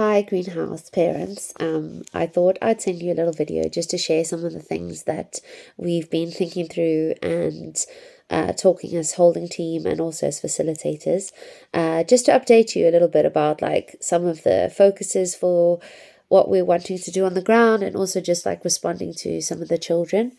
Hi, greenhouse parents. I thought I'd send you a little video just to share some of the things that we've been thinking through and talking as holding team and also as facilitators. Just to update you a little bit about like some of the focuses for what we're wanting to do on the ground and also just like responding to some of the children.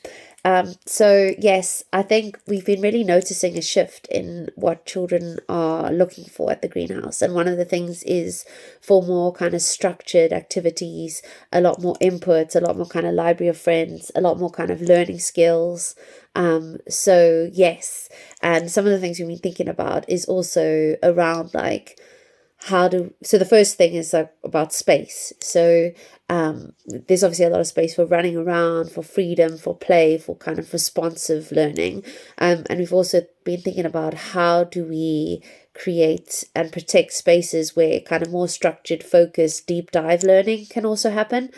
So yes, I think we've been really noticing a shift in what children are looking for at the greenhouse. And one of the things is for more kind of structured activities, a lot more input, a lot more kind of library of friends, a lot more kind of learning skills. So yes, and some of the things we've been thinking about is also around like so the first thing is like about space. So there's obviously a lot of space for running around, for freedom, for play, for kind of responsive learning. And we've also been thinking about how do we create and protect spaces where kind of more structured, focused, deep dive learning can also happen.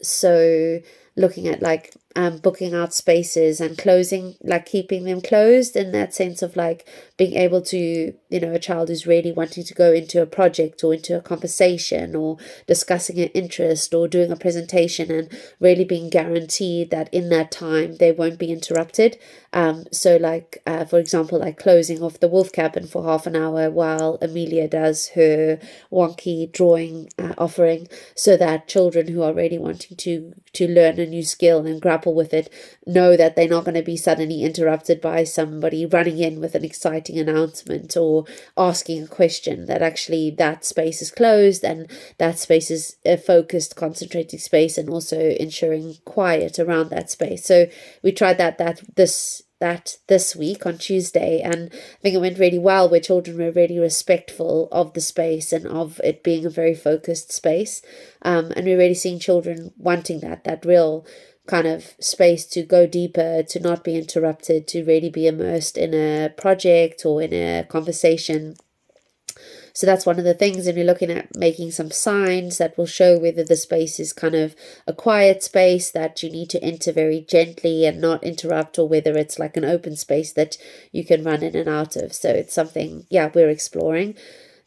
So looking at like booking out spaces and closing, like keeping them closed in that sense of like being able to, a child who's really wanting to go into a project or into a conversation or discussing an interest or doing a presentation and really being guaranteed that in that time they won't be interrupted. So like, for example, like closing off the wolf cabin for half an hour while Amelia does her wonky drawing offering, so that children who are really wanting to learn a new skill and grapple with it know that they're not going to be suddenly interrupted by somebody running in with an exciting announcement or asking a question, that actually that space is closed and that space is a focused, concentrated space, and also ensuring quiet around that space. So we tried that this week on Tuesday, and I think it went really well, where children were really respectful of the space and of it being a very focused space. And we're really seeing children wanting that real kind of space to go deeper, to not be interrupted, to really be immersed in a project or in a conversation. So that's one of the things, and we're looking at making some signs that will show whether the space is kind of a quiet space that you need to enter very gently and not interrupt, or whether it's like an open space that you can run in and out of. So it's something, we're exploring.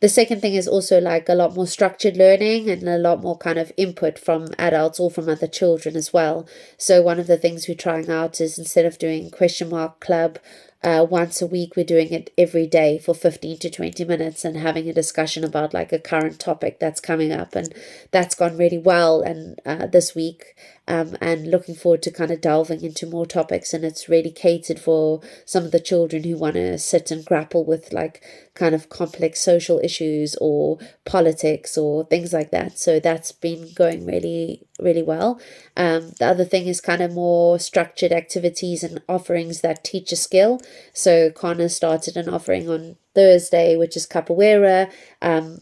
The second thing is also like a lot more structured learning and a lot more kind of input from adults or from other children as well. So one of the things we're trying out is, instead of doing question mark club once a week, we're doing it every day for 15 to 20 minutes and having a discussion about like a current topic that's coming up. And that's gone really well and this week, and looking forward to kind of delving into more topics. And it's really catered for some of the children who want to sit and grapple with like kind of complex social issues or politics or things like that. So that's been going really, really well. The other thing is kind of more structured activities and offerings that teach a skill. So Connor started an offering on Thursday, which is capoeira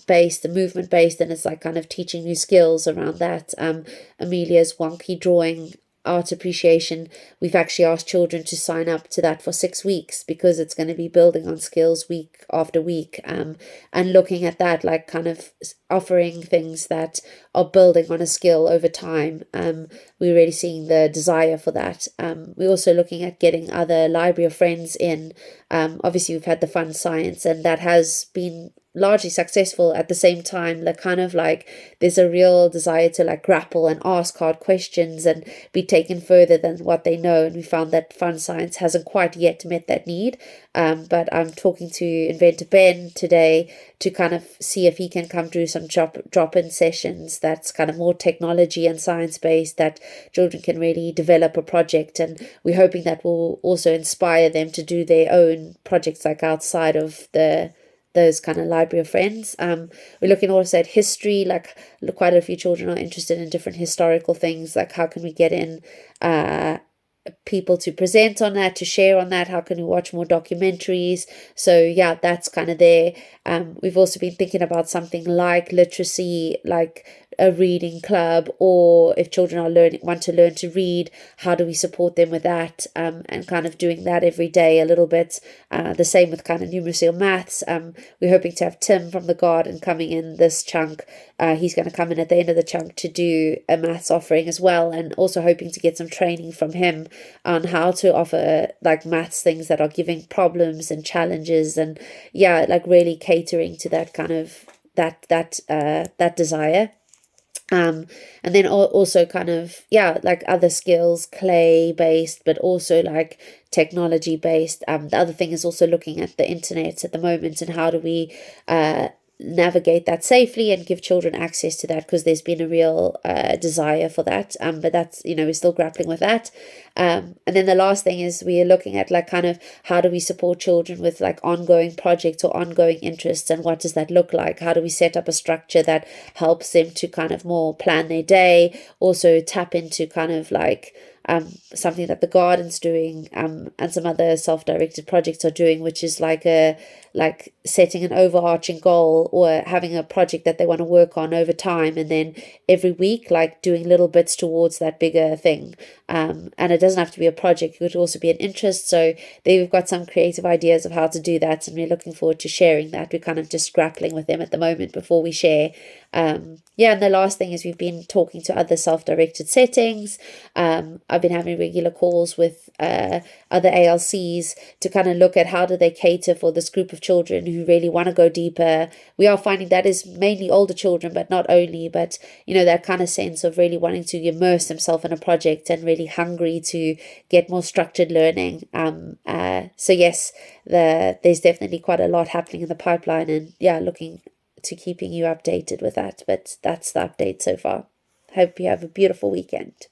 based, the movement based, and it's like kind of teaching new skills around that. Amelia's wonky drawing art appreciation, we've actually asked children to sign up to that for 6 weeks, because it's going to be building on skills week after week, and looking at that like kind of offering things that are building on a skill over time. We're really seeing the desire for that. We're also looking at getting other library of friends in. Obviously we've had the fun science, and that has been largely successful. At the same time, like kind of like there's a real desire to like grapple and ask hard questions and be taken further than what they know, and we found that fun science hasn't quite yet met that need. But I'm talking to Inventor Ben today to kind of see if he can come through some drop-in sessions that's kind of more technology and science based, that children can really develop a project, and we're hoping that will also inspire them to do their own projects like outside of those kind of library of friends. We're looking also at history, like quite a few children are interested in different historical things, like how can we get in people to present on that, to share on that, how can we watch more documentaries. So that's kind of there. We've also been thinking about something like literacy, like a reading club, or if children want to learn to read, how do we support them with that, and kind of doing that every day a little bit. The same with kind of numeracy or maths. We're hoping to have Tim from the garden coming in this chunk. He's going to come in at the end of the chunk to do a maths offering as well, and also hoping to get some training from him on how to offer like maths things that are giving problems and challenges, and like really catering to that kind of that desire. And then also kind of, yeah, like other skills, clay based, but also like technology based. The other thing is also looking at the internet at the moment, and how do we navigate that safely and give children access to that, because there's been a real desire for that. But that's, we're still grappling with that. And then the last thing is we are looking at like kind of how do we support children with like ongoing projects or ongoing interests, and what does that look like? How do we set up a structure that helps them to kind of more plan their day, also tap into kind of like something that the garden's doing, and some other self-directed projects are doing, which is like setting an overarching goal, or having a project that they want to work on over time, and then every week like doing little bits towards that bigger thing. And it doesn't have to be a project, it could also be an interest. So they've got some creative ideas of how to do that, and we're looking forward to sharing that. We're kind of just grappling with them at the moment before we share. Yeah, and the last thing is we've been talking to other self-directed settings. I've been having regular calls with other ALCs to kind of look at how do they cater for this group of children who really want to go deeper. We are finding that is mainly older children, but not only, but that kind of sense of really wanting to immerse themselves in a project and really hungry to get more structured learning. So yes, there's definitely quite a lot happening in the pipeline, and yeah, looking to keeping you updated with that. But that's the update so far. Hope you have a beautiful weekend.